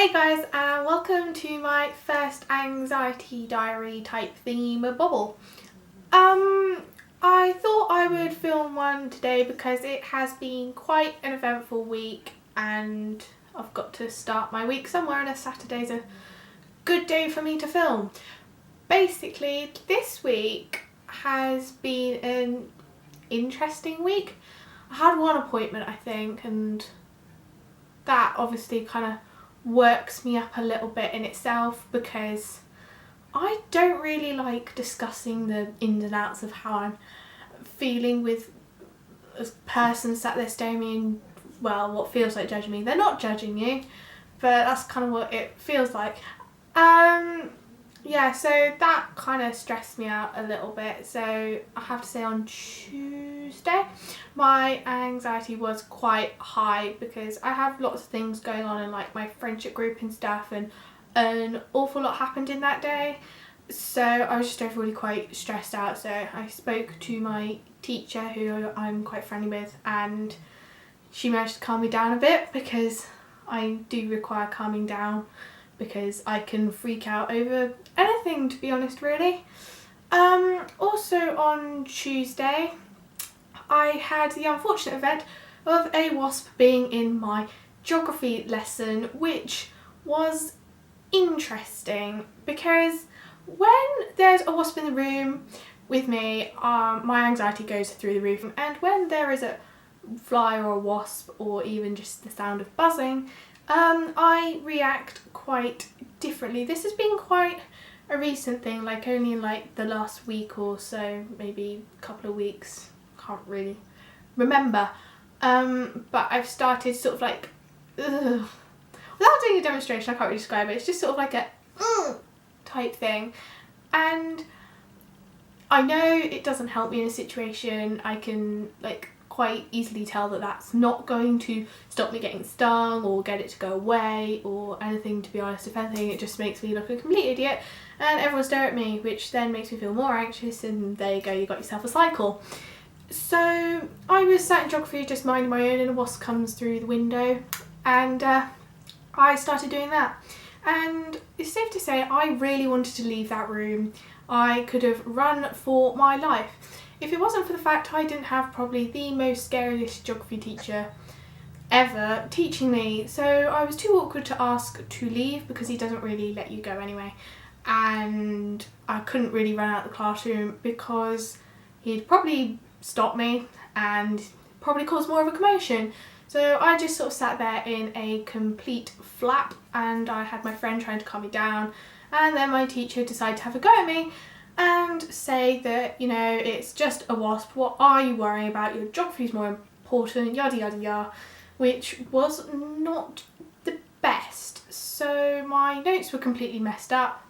Hey guys, and welcome to my first anxiety diary type thingy bobble. I thought I would film one today because it has been quite an eventful week and I've got to start my week somewhere, and a Saturday's a good day for me to film. Basically, this week has been an interesting week. I had one appointment, I think, and that obviously kind of works me up a little bit in itself because I don't really like discussing the ins and outs of how I'm feeling with a person sat there staring me and, well, what feels like judging me. They're not judging you, but that's kind of what it feels like. Yeah, so that kind of stressed me out a little bit. So I have to say, on Tuesday my anxiety was quite high because I have lots of things going on in like my friendship group and stuff, and an awful lot happened in that day. So I was just overall quite stressed out. So I spoke to my teacher, who I'm quite friendly with, and she managed to calm me down a bit because I do require calming down because I can freak out over anything, to be honest, really. Also on Tuesday I had the unfortunate event of a wasp being in my geography lesson, which was interesting because when there's a wasp in the room with me, my anxiety goes through the roof, and when there is a fly or a wasp or even just the sound of buzzing, I react quite differently. This has been quite a recent thing, like only in like the last week or so, maybe a couple of weeks, can't really remember, but I've started sort of like, without doing a demonstration, I can't really describe it, it's just sort of like a type thing, and I know it doesn't help me in a situation. I can like quite easily tell that that's not going to stop me getting stung or get it to go away or anything, to be honest. If anything, it just makes me look a complete idiot and everyone stare at me, which then makes me feel more anxious, and there you go, you got yourself a cycle. So I was sat in geography just minding my own, and a wasp comes through the window, and I started doing that. And it's safe to say I really wanted to leave that room. I could have run for my life if it wasn't for the fact I didn't have probably the most scariest geography teacher ever teaching me. So I was too awkward to ask to leave because he doesn't really let you go anyway, and I couldn't really run out of the classroom because he'd probably stop me and probably cause more of a commotion. So I just sort of sat there in a complete flap, and I had my friend trying to calm me down, and then my teacher decided to have a go at me and say that, you know, it's just a wasp, what are you worrying about, your geography's more important, yada yada yada, which was not the best. So my notes were completely messed up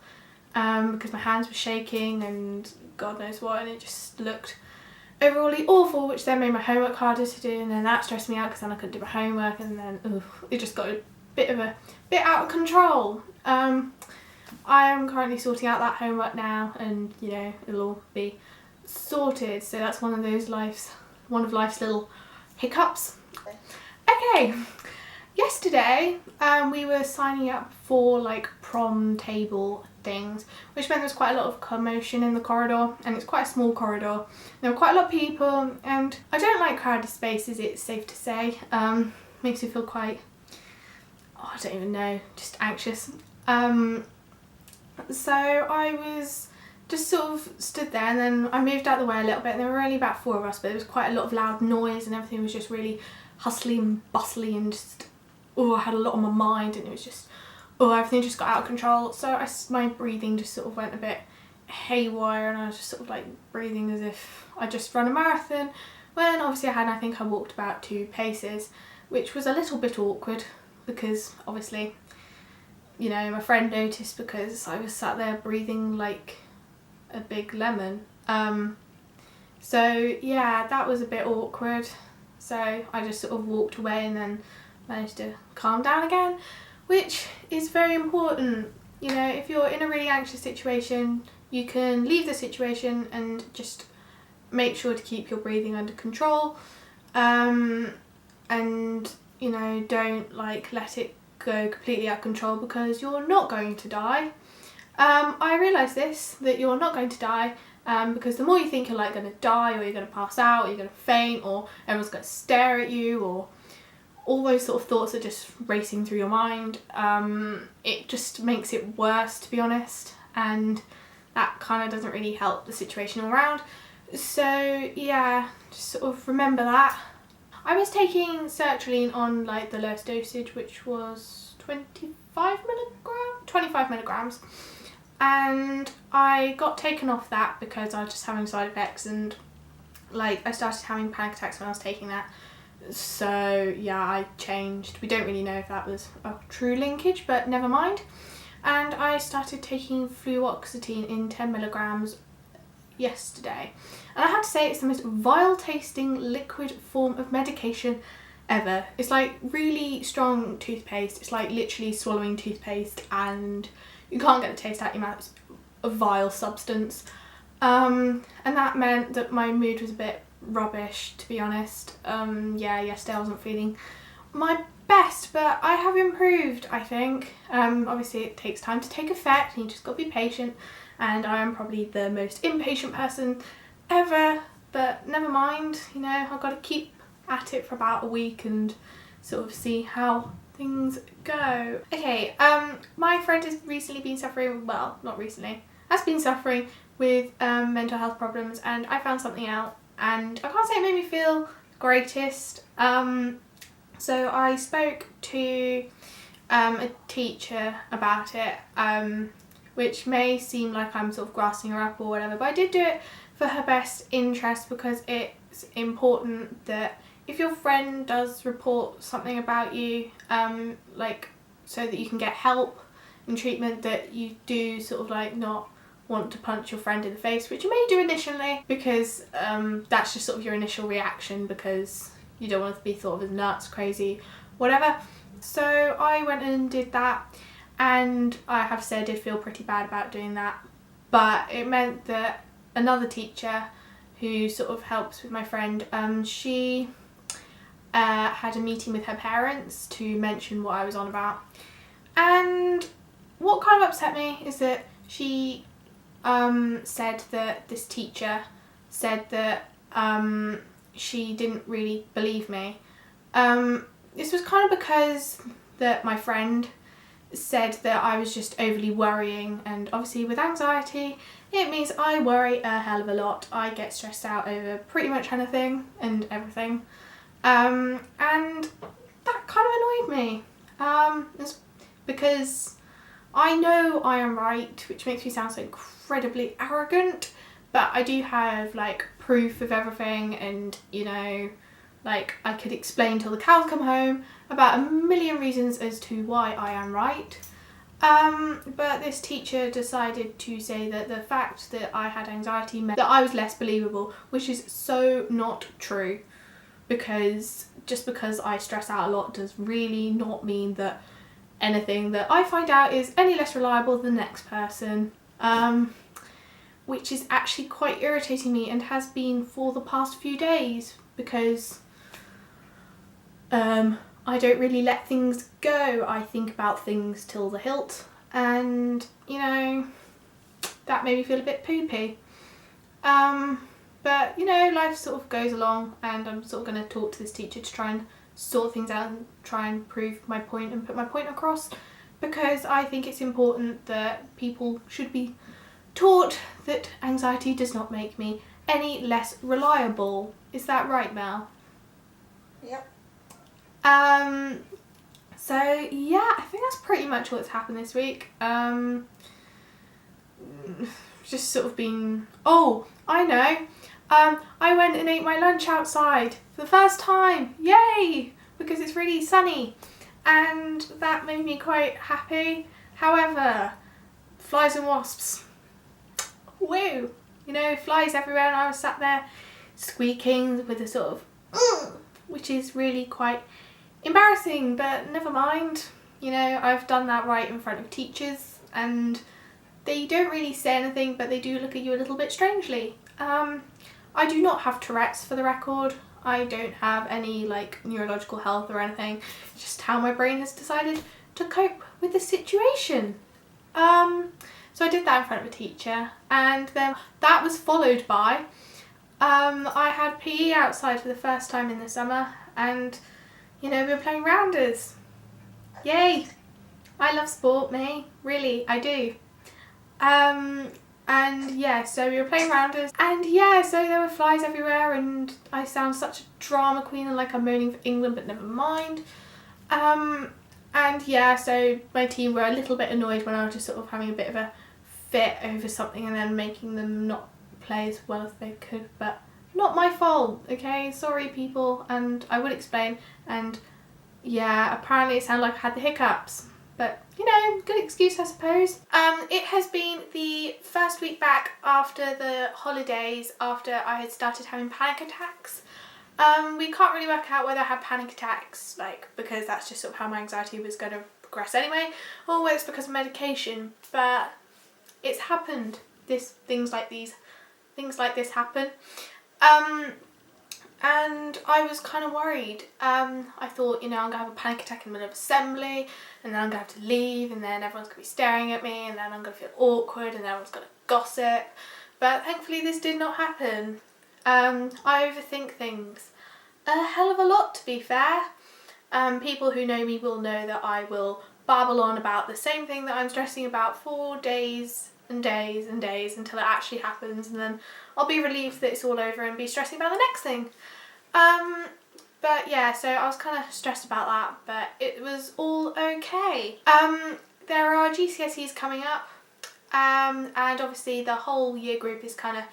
because my hands were shaking and God knows what, and it just looked overall awful, which then made my homework harder to do, and then that stressed me out because then I couldn't do my homework, and then it just got a bit out of control. I am currently sorting out that homework now, and you know, it'll all be sorted. So that's one of life's little hiccups. Okay, yesterday we were signing up for like prom table things, which meant there was quite a lot of commotion in the corridor, and it's quite a small corridor. There were quite a lot of people, and I don't like crowded spaces, it's safe to say. Makes me feel quite, I don't even know, just anxious. So I was just sort of stood there, and then I moved out the way a little bit, and there were only about 4 of us, but there was quite a lot of loud noise and everything was just really hustly and bustly, and just, I had a lot on my mind, and it was just, everything just got out of control. So my breathing just sort of went a bit haywire, and I was just sort of like breathing as if I just run a marathon, when obviously I think I walked about 2 paces, which was a little bit awkward because obviously, you know, my friend noticed because I was sat there breathing like a big lemon. So yeah, that was a bit awkward. So I just sort of walked away and then managed to calm down again, which is very important. You know, if you're in a really anxious situation, you can leave the situation and just make sure to keep your breathing under control, and you know, don't like let it go completely out of control because you're not going to die. I realised this, that you're not going to die, because the more you think you're like going to die, or you're going to pass out, or you're going to faint, or everyone's going to stare at you, or all those sort of thoughts are just racing through your mind, it just makes it worse, to be honest, and that kind of doesn't really help the situation all around. So yeah, just sort of remember that. I was taking sertraline on like the lowest dosage, which was 25 milligrams, and I got taken off that because I was just having side effects, and like I started having panic attacks when I was taking that. So yeah, I changed. We don't really know if that was a true linkage, but never mind. And I started taking fluoxetine in 10 milligrams yesterday, and I have to say it's the most vile tasting liquid form of medication ever. It's like really strong toothpaste. It's like literally swallowing toothpaste, and you can't get the taste out your mouth. It's a vile substance, and that meant that my mood was a bit rubbish, to be honest. Yeah, yesterday I wasn't feeling my best, but I have improved, I think. Obviously it takes time to take effect, and you just got to be patient, and I am probably the most impatient person ever, but never mind, you know, I've got to keep at it for about a week and sort of see how things go. Okay, my friend has recently been suffering, well, not recently, has been suffering with mental health problems, and I found something out, and I can't say it made me feel the greatest. So I spoke to a teacher about it, which may seem like I'm sort of grassing her up or whatever, but I did do it for her best interest, because it's important that if your friend does report something about you, like so that you can get help and treatment, that you do sort of like not want to punch your friend in the face, which you may do initially, because that's just sort of your initial reaction, because you don't want to be thought of as nuts, crazy, whatever. So I went and did that, and I have to say I did feel pretty bad about doing that, but it meant that another teacher who sort of helps with my friend, she had a meeting with her parents to mention what I was on about, and what kind of upset me is that she said that this teacher said that she didn't really believe me. This was kind of because that my friend said that I was just overly worrying, and obviously with anxiety it means I worry a hell of a lot. I get stressed out over pretty much anything and everything, and that kind of annoyed me. It's because I know I am right, which makes me sound so incredibly arrogant, but I do have like proof of everything, and you know, like I could explain till the cows come home about a million reasons as to why I am right. But this teacher decided to say that the fact that I had anxiety meant that I was less believable, which is so not true, because just because I stress out a lot does really not mean that anything that I find out is any less reliable than the next person, which is actually quite irritating me, and has been for the past few days, because I don't really let things go. I think about things till the hilt, and you know, that made me feel a bit poopy. But you know, life sort of goes along, and I'm sort of going to talk to this teacher to try and sort things out and try and prove my point and put my point across, because I think it's important that people should be taught that anxiety does not make me any less reliable. Is that right, Mel? Yep. So yeah, I think that's pretty much what's happened this week. Just sort of been, oh, I know. I went and ate my lunch outside for the first time. Yay! Because it's really sunny, and that made me quite happy. However, flies and wasps. Woo! You know, flies everywhere, and I was sat there squeaking with a sort of which is really quite embarrassing, but never mind. You know, I've done that right in front of teachers, and they don't really say anything, but they do look at you a little bit strangely. I do not have Tourette's, for the record. I don't have any like neurological health or anything. It's just how my brain has decided to cope with the situation. So I did that in front of a teacher, and then that was followed by I had PE outside for the first time in the summer, and you know, we were playing rounders. Yay! I love sport, me. Really, I do. And yeah, so we were playing rounders, and yeah, so there were flies everywhere, and I sound such a drama queen and like I'm moaning for England, but never mind. And yeah, so my team were a little bit annoyed when I was just sort of having a bit of a fit over something and then making them not play as well as they could, but not my fault, okay? Sorry people, and I would explain, and yeah, apparently it sounded like I had the hiccups, but you know, good excuse I suppose. It has been the first week back after the holidays, after I had started having panic attacks. We can't really work out whether I had panic attacks, like, because that's just sort of how my anxiety was going to progress anyway, or whether it's because of medication, but it's happened. Things like this happen. And I was kind of worried. I thought, you know, I'm going to have a panic attack in the middle of assembly, and then I'm going to have to leave, and then everyone's going to be staring at me, and then I'm going to feel awkward, and then everyone's going to gossip. But thankfully this did not happen. I overthink things a hell of a lot, to be fair. People who know me will know that I will babble on about the same thing that I'm stressing about for days and days and days until it actually happens, and then I'll be relieved that it's all over and be stressing about the next thing. But yeah, so I was kind of stressed about that, but it was all okay. There are GCSEs coming up, and obviously the whole year group is kind of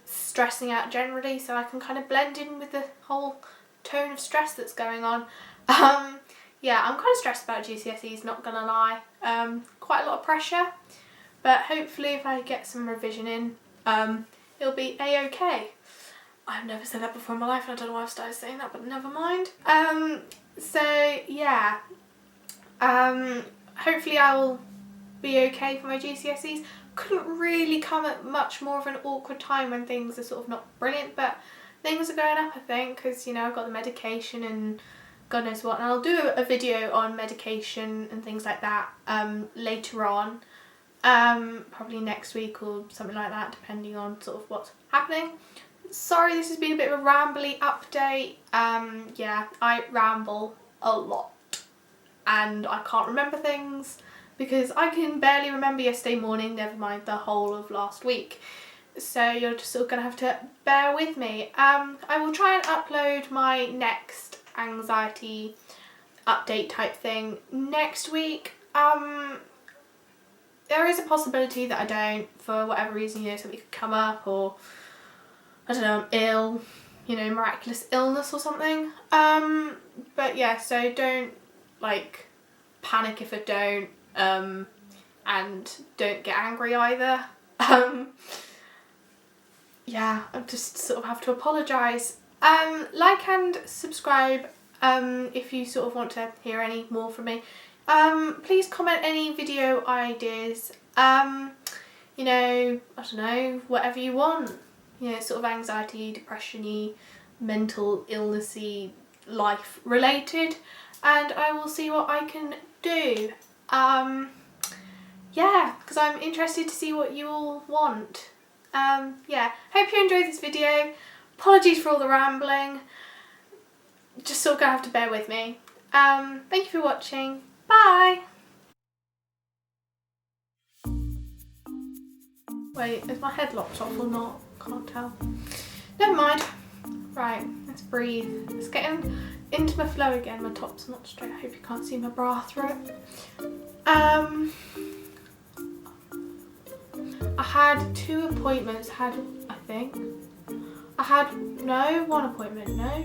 stressing out generally, so I can kind of blend in with the whole tone of stress that's going on. Yeah, I'm kind of stressed about GCSEs, not gonna lie. Quite a lot of pressure, but hopefully if I get some revision in, it'll be a-okay. I've never said that before in my life, and I don't know why I've started saying that, but never mind. So yeah, hopefully I'll be okay for my GCSEs. Couldn't really come at much more of an awkward time when things are sort of not brilliant, but things are going up, I think, because, you know, I've got the medication and God knows what, and I'll do a video on medication and things like that later on, probably next week or something like that, depending on sort of what's happening. Sorry, this has been a bit of a rambly update. Yeah, I ramble a lot, and I can't remember things, because I can barely remember yesterday morning, never mind the whole of last week. So you're just sort of going to have to bear with me. I will try and upload my next anxiety update type thing next week. There is a possibility that I don't, for whatever reason, you know, something could come up, or I don't know, I'm ill, you know, miraculous illness or something. But yeah, so don't like panic if I don't. And don't get angry either. Yeah, I just sort of have to apologise. Like and subscribe if you sort of want to hear any more from me. Please comment any video ideas. You know, I don't know, whatever you want. You know, sort of anxiety, depression-y, mental illness-y, life related, and I will see what I can do. Yeah, because I'm interested to see what you all want. Yeah, hope you enjoyed this video. Apologies for all the rambling. Just sort of gonna have to bear with me. Thank you for watching. Bye! Wait, is my head locked off or not? Can't tell. Never mind. Right, let's breathe. Let's get into my flow again. My top's not straight. I hope you can't see my bra through it. I had 2 appointments. I think. One appointment, no?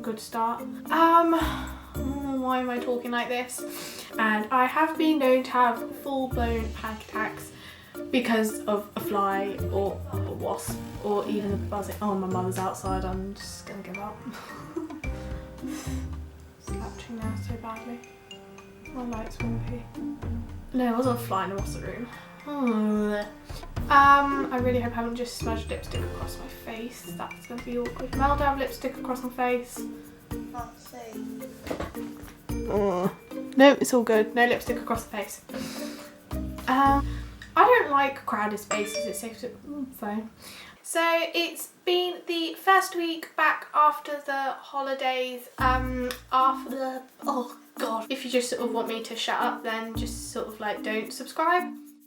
Good start. Why am I talking like this? And I have been known to have full-blown panic attacks because of a fly or a wasp or even a buzzing. Oh, my mother's outside. I'm just gonna give up. Slapped now so badly. My light's wimpy. No, it wasn't a fly in the wasp room. I really hope I haven't just smudged lipstick across my face. That's gonna be awkward. Mel to have lipstick across my face. Can't see. No, it's all good. No lipstick across the face. I don't like crowded spaces. It's safe to phone. So it's been the first week back after the holidays. Oh god. If you just sort of want me to shut up, then just sort of like don't subscribe.